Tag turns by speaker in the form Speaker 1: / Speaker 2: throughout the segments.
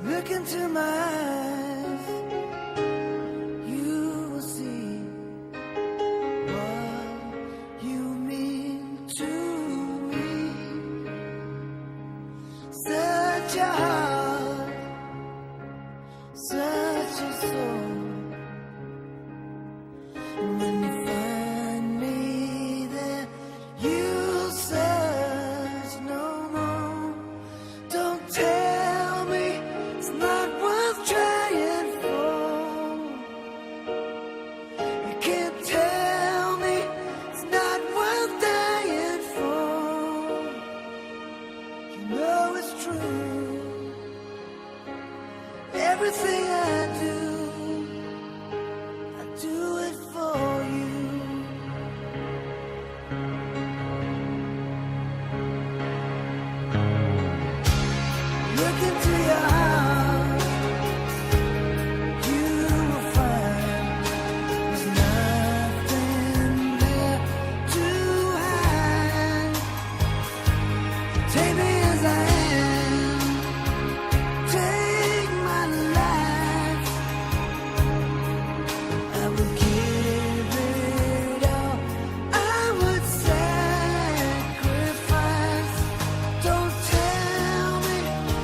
Speaker 1: Look into my eyes, you will see what you mean to me. Such a heart, such a soul. And when you find me there, you'll search no more. Don't tell me it's not worth trying for. You can't tell me it's not worth dying for. You know it's true. Everything I do it for you. Look into your heart, you will find there's nothing there to hide. Take me as I am, take my life. I would give it all, I would sacrifice. Don't tell me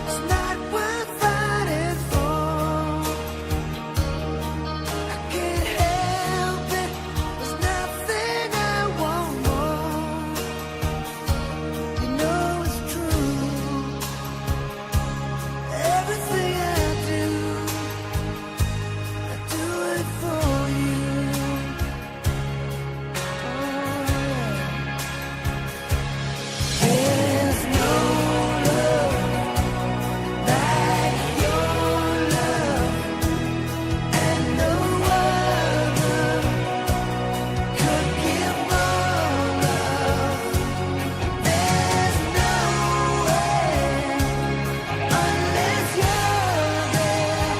Speaker 1: it's not worth fighting for. I can't help it, there's nothing I want more. You know it's true. Everything I do it for you. There's no love like your love, and no other could give more love. There's no way unless you're there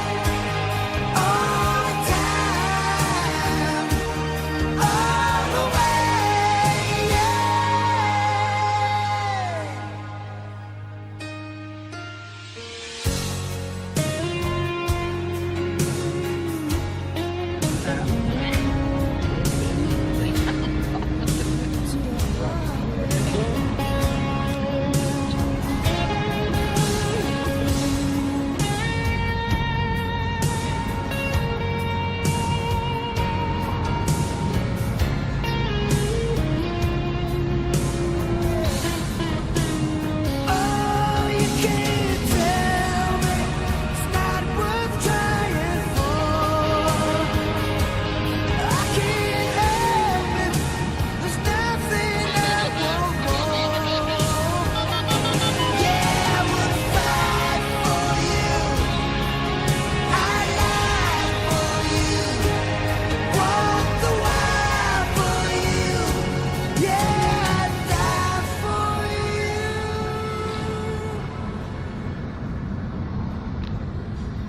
Speaker 1: all the time, all the way. Oh, you can't tell me it's not worth trying for. I can't help it, there's nothing I want more. Yeah, I would fight for you, I'd lie for you, walk the wire for you. Yeah, I'd die for you.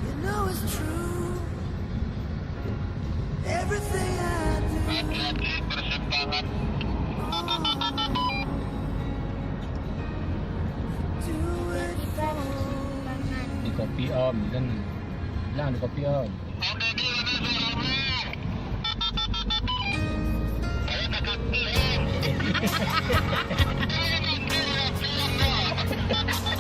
Speaker 1: You know it's true. Everything I do it for
Speaker 2: Di kopi om kan. Lang di kopi om.
Speaker 1: you.